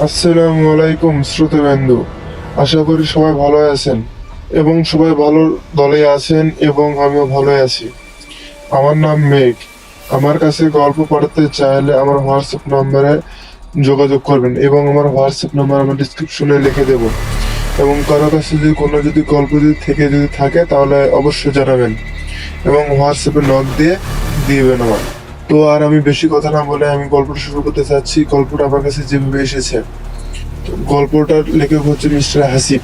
আসসালামু আলাইকুম শ্রোতাবৃন্দ, আশা করি সবাই ভালো আছেন এবং সবাই ভালো দলে আছেন এবং আমিও ভালো আছি। আমার নাম মেঘ। আমার কাছে গল্প পড়াতে চাইলে আমার হোয়াটসঅ্যাপ নম্বরে যোগাযোগ করবেন এবং আমার হোয়াটসঅ্যাপ নাম্বার আমার ডিসক্রিপশনে লিখে দেব। এবং কারো কাছে যদি গল্প যদি থাকে তাহলে অবশ্যই জানাবেন এবং হোয়াটসঅ্যাপে নক দিয়ে দিবেন আমার। তো আর আমি বেশি কথা না বলে আমি গল্পটা শুরু করতে চাচ্ছি। গল্পটা আমার কাছে যেভাবে এসেছে, তো গল্পটার লেখক হচ্ছে মিস্টার হাসিব।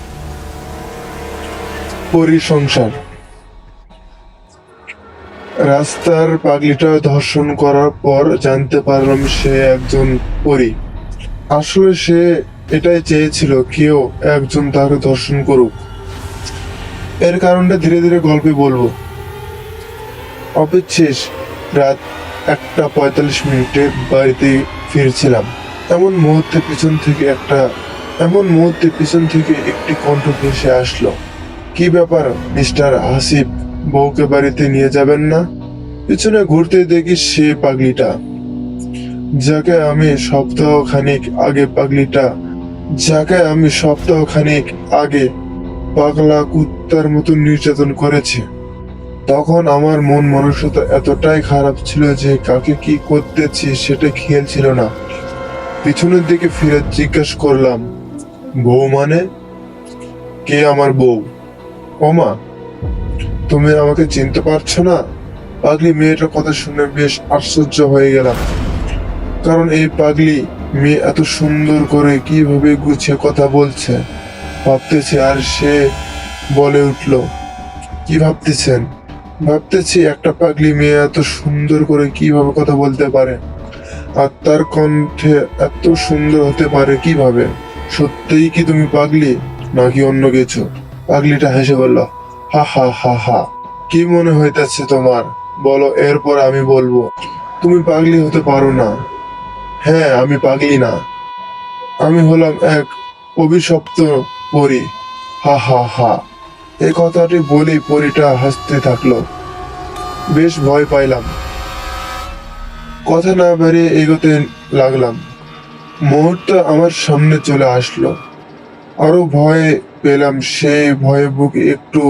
পরী সংসার। রাস্তার পাগলিটা ধর্ষণ করার পর জানতে পারলাম সে একজন পরী। আসলে সে এটাই চেয়েছিল কেউ একজন তাকে ধর্ষণ করুক। এর কারণটা ধীরে ধীরে গল্পে বলবো। অফিস শেষ, রাত 1:45 বাড়িতে ফিরছিলাম। এমন মুহূর্তে পিছন থেকে একটি কণ্ঠ ভেসে আসলো। কি ব্যাপার মিস্টার হাসিব, বউকে বাড়িতে নিয়ে যাবেন না? পিছনে ঘুরতে দেখি সে পাগলিটা, যাকে আমি সপ্তাহখানেক আগে পাগলা কুত্তার মতো নির্যাতন করেছে। তখন আমার মন মানসিকতা এতটাই খারাপ ছিল যে কাকে কি করতেছি সেটা খেয়াল ছিল না। পিছনের দিকে ফিরে জিজ্ঞাসা করলাম, বউ মানে? কে আমার বউ? ওমা, তুমি আমাকে চিনতে পারছো না? পাগলি মেয়েটার কথা শুনে বেশ আশ্চর্য হয়ে গেলাম, কারণ এই পাগলি মেয়ে এত সুন্দর করে কিভাবে গুছিয়ে কথা বলছে ভাবতেছি। আর সে বলে উঠল, কি ভাবতেছেন? ভাবতেছি একটা পাগলি মেয়ে এত সুন্দর করে কিভাবে কথা বলতে পারে, আর তার কণ্ঠে এত সুন্দর হতে পারে কিভাবে? সত্যিই কি তুমি পাগলি নাকি অন্য কিছু? পাগলিটা হেসে বলল, হা হা হা হা। কি মনে হইতেছে তোমার বলো, এরপর আমি বলবো। তুমি পাগলি হতে পারো না। হ্যাঁ, আমি পাগলি না, আমি হলাম এক অভিশপ্ত পরী। হা হা হা। এই কথাটি বলেই পরীটা হাসতে থাকলো। বেশ ভয় পাইলাম। কথা না বাড়িয়ে এগোতে লাগলাম। মুহূর্ত আমার সামনে চলে আসলো। আরো ভয় পেলাম। সেই ভয়ে বুকে একটু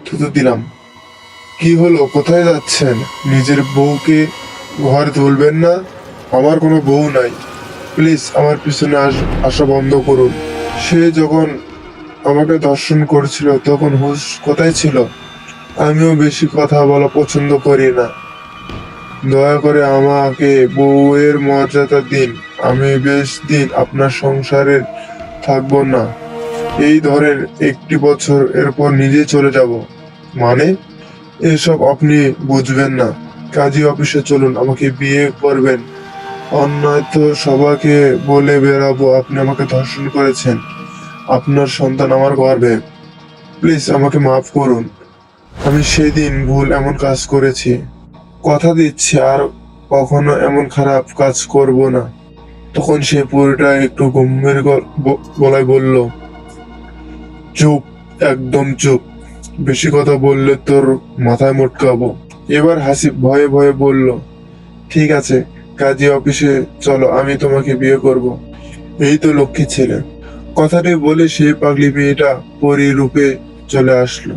থুতু দিলাম। কি হলো, কোথায় যাচ্ছেন? নিজের বউকে ঘরে তুলবেন না? আমার কোনো বউ নাই, প্লিজ আমার পিছনে আসা বন্ধ করুন। সে যখন আমাকে দর্শন করছিল তখন হুঁশ কোথায় ছিল? আমিও বেশি কথা বলা পছন্দ করি না। দয়া করে আমাকে বউয়ের মর্যাদা দিন। আমি বেশ দিন আপনার সংসারে থাকবো না। এই ধরেন 1 বছর, এরপর নিজে চলে যাব। মানে? এসব আপনি বুঝবেন না। কাজী অফিসে চলুন, আমাকে বিয়ে করবেন। অন্যায় তো সবাইকে বলে বেড়াবো আপনি আমাকে ধর্ষণ করেছেন। আপনার সন্তান আমার গর্বে। প্লিজ আমাকে মাফ করুন। আমি সেদিন ভুল এমন কাজ করেছি। কথা দিচ্ছি আর কখনো এমন খারাপ কাজ করব না। তখন সে পুরোটা একটু গম্ভীর গলায় বলল, চুপ, একদম চুপ। বেশি কথা বললে তোর মাথায় মটকাবো। এবার হাসিব ভয়ে ভয়ে বলল, ঠিক আছে, কাজী অফিসে চলো, আমি তোমাকে বিয়ে করব। এই তো লক্ষ্মী ছেলে। কথাটি বলে সে পাগলি মেয়েটা পরী রূপে চলে আসলো,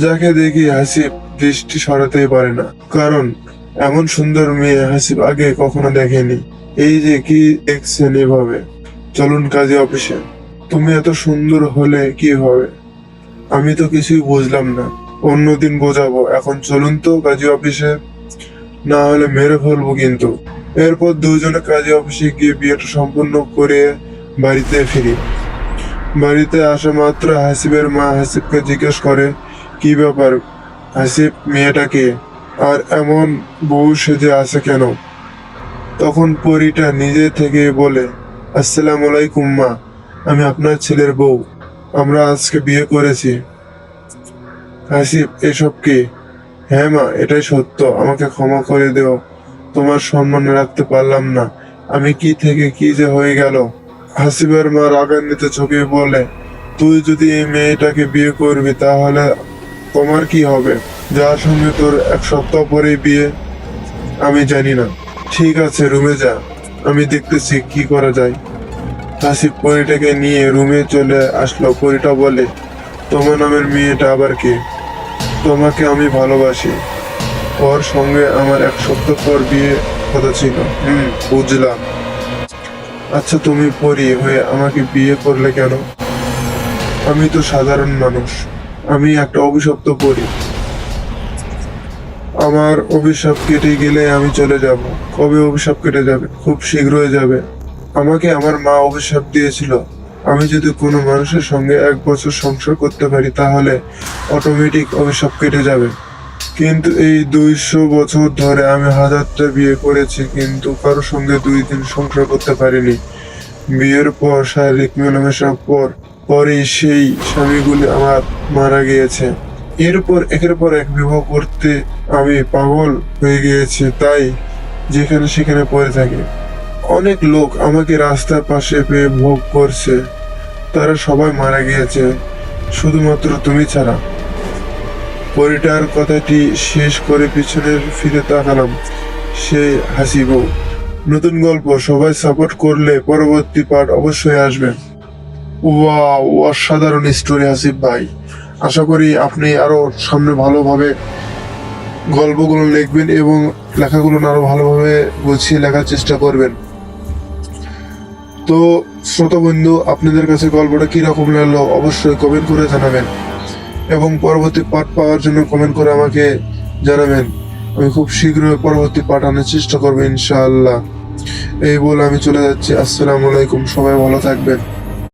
যাকে দেখে হাসিব দৃষ্টি সরাতেই পারে না, কারণ এমন সুন্দর মেয়ে হাসিব আগে কখনো দেখেনি। এই যে কি দেখছেন এভাবে? চলুন কাজী অফিসে। তুমি এত সুন্দর হলে কি হবে? আমি তো কিছুই বুঝলাম না। অন্যদিন বোঝাবো, এখন চলুন তো কাজী অফিসে, না হলে মেরে ফেলবো কিন্তু। এরপর দুজনে কাজী অফিসে গিয়ে বিয়েটা সম্পূর্ণ করে বাড়িতে ফিরি। বাড়িতে আসা মাত্র হাসিবের মা হাসিবকে জিজ্ঞেস করে, কি ব্যাপার হাসিব, মেয়েটা কে? আর এমন বউ সেজে আছে কেন? তখন পরীটা নিজে থেকে বলে, আসসালামু আলাইকুম মা, আমি আপনার ছেলের বউ। আমরা আজকে বিয়ে করেছি। হাসিব, এসব কি? হ্যাঁ মা, এটাই সত্য, আমাকে ক্ষমা করে দেও। তোমার সম্মান রাখতে পারলাম না। আমি কি থেকে কি যে হয়ে গেল। হাসিবের মা রাগান্বিত চোখে বলে, তুই যদি এই মেয়েটাকে বিয়ে করবি তাহলে তোমার কি হবে? যার সঙ্গে তোর 1 সপ্তাহ পরেই বিয়ে। আমি জানি না। ঠিক আছে, রুমে যা, আমি দেখতেছি কি করা যায়। হাসিব পরিটাকে নিয়ে রুমে চলে আসলো। পরিটা বলে, তোমার নামের মেয়েটা আবার কে? তোমাকে আমি ভালোবাসি। ওর সঙ্গে আমার 1 সপ্তাহ পর বিয়ে কথা ছিল। বুঝলাম। আচ্ছা, তুমি পরি হয়ে আমাকে বিয়ে করলে কেন? আমি তো সাধারণ মানুষ, আমি একটা অভিশপ্ত পরি। আমার অভিশাপ কেটে গেলে আমি চলে যাব। কবে অভিশাপ কেটে যাবে? খুব শীঘ্রই যাবে। আমাকে আমার মা অভিশাপ দিয়েছিল, আমি যদি কোনো মানুষের সঙ্গে 1 বছর সংসার করতে পারি তাহলে অটোমেটিক অভিশাপ কেটে যাবে। কিন্তু এই 200 বছর ধরে আমি হাজারটা বিয়ে করেছি, কিন্তু কারোর সঙ্গে 2 দিন সংসার করতে পারিনি। বিয়ের পর শারীরিক মেলামেশার পরেই সেই স্বামীগুলি আমার মারা গিয়েছে। এরপর একের পর এক বিবাহ করতে আমি পাগল হয়ে গিয়েছি, তাই যেখানে সেখানে পড়ে থাকি। অনেক লোক আমাকে রাস্তার পাশে পেয়ে ভোগ করছে, তারা সবাই মারা গিয়েছে, শুধুমাত্র তুমি ছাড়া। পরিটার কথাটি শেষ করে পিছনে ফিরে তাকালাম। সে হাসিব। নতুন গল্প সবাই সাপোর্ট করলে পরবর্তী পার্ট অবশ্যই আসবে। ওয়াও, অসাধারণ স্টোরি হাসিব ভাই। আশা করি আপনি আরো সামনে ভালোভাবে গল্পগুলো লিখবেন এবং লেখাগুলো আরো ভালোভাবে গুছিয়ে লেখার চেষ্টা করবেন। তো শ্রোতা বন্ধু, আপনাদের কাছে গল্পটা কিরকম লাগলো অবশ্যই কমেন্ট করে জানাবেন এবং পরবর্তী পার্ট পাওয়ার জন্য কমেন্ট করে আমাকে জানাবেন। আমি খুব শীঘ্রই পরবর্তী পার্ট আনার চেষ্টা করবো ইনশাআল্লাহ। এই বলে আমি চলে যাচ্ছি। আসসালামু আলাইকুম, সবাই ভালো থাকবেন।